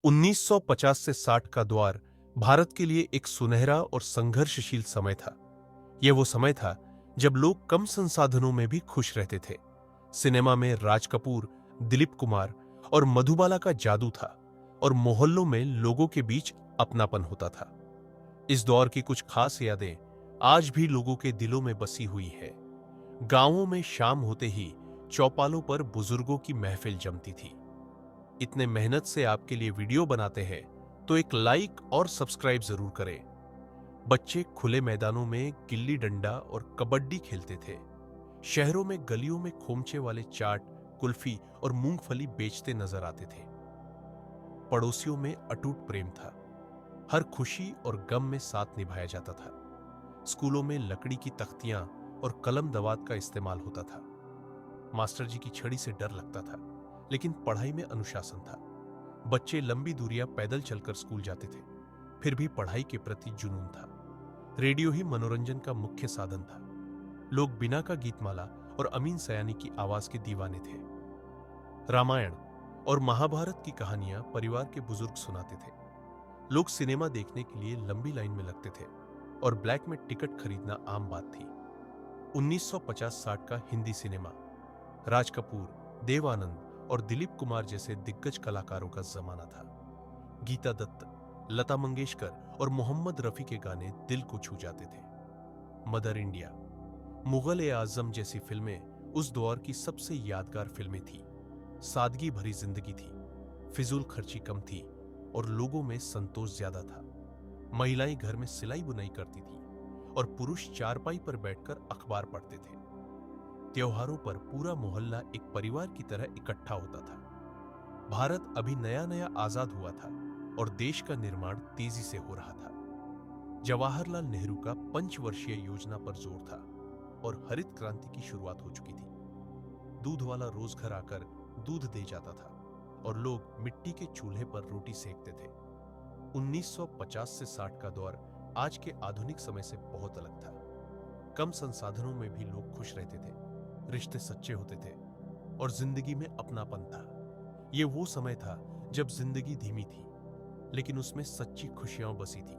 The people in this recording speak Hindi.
1950 से 60 का दौर भारत के लिए एक सुनहरा और संघर्षशील समय था। यह वो समय था जब लोग कम संसाधनों में भी खुश रहते थे। सिनेमा में राज कपूर, दिलीप कुमार और मधुबाला का जादू था और मोहल्लों में लोगों के बीच अपनापन होता था। इस दौर की कुछ खास यादें आज भी लोगों के दिलों में बसी हुई है। गांवों में शाम होते ही चौपालों पर बुजुर्गों की महफिल जमती थी। इतने मेहनत से आपके लिए वीडियो बनाते हैं तो एक लाइक और सब्सक्राइब जरूर करें। बच्चे खुले मैदानों में गिल्ली डंडा और कबड्डी खेलते थे। शहरों में गलियों में खोमचे वाले चाट, कुल्फी और मूंगफली बेचते नजर आते थे। पड़ोसियों में अटूट प्रेम था। हर खुशी और गम में साथ निभाया जाता था। स्कूलों में लकड़ी की तख्तियां और कलम दवात का इस्तेमाल होता था। मास्टर जी की छड़ी से डर लगता था, लेकिन पढ़ाई में अनुशासन था। बच्चे लंबी दूरियां पैदल चलकर स्कूल जाते थे, फिर भी पढ़ाई के प्रति जुनून था। रेडियो ही मनोरंजन का मुख्य साधन था। लोग बिना का गीतमाला और अमीन सयानी की आवाज के दीवाने थे। रामायण और महाभारत की कहानियां परिवार के बुजुर्ग सुनाते थे। लोग सिनेमा देखने के लिए लंबी लाइन में लगते थे और ब्लैक में टिकट खरीदना आम बात थी। 1950-60 का हिंदी सिनेमा राज कपूर, देव आनंद और दिलीप कुमार जैसे दिग्गज कलाकारों का जमाना था। गीता दत्त, लता मंगेशकर और मोहम्मद रफी के गाने दिल को छू जाते थे। मदर इंडिया, मुगल-ए-आजम जैसी फिल्में उस दौर की सबसे यादगार फिल्में थीं। सादगी भरी जिंदगी थी, फिजूल खर्ची कम थी और लोगों में संतोष ज्यादा था। महिलाएं घर में सिलाई बुनाई करती थीं और पुरुष चारपाई पर बैठकर अखबार पढ़ते थे। त्योहारों पर पूरा मोहल्ला एक परिवार की तरह इकट्ठा होता था। भारत अभी नया नया आजाद हुआ था और देश का निर्माण तेजी से हो रहा था। जवाहरलाल नेहरू का पंचवर्षीय योजना पर जोर था और हरित क्रांति की शुरुआत हो चुकी थी। दूध वाला रोज घर आकर दूध दे जाता था और लोग मिट्टी के चूल्हे पर रोटी सेकते थे। 1950 से 60 का दौर आज के आधुनिक समय से बहुत अलग था। कम संसाधनों में भी लोग खुश रहते थे, रिश्ते सच्चे होते थे और जिंदगी में अपनापन था। यह वो समय था जब जिंदगी धीमी थी, लेकिन उसमें सच्ची खुशियां बसी थी।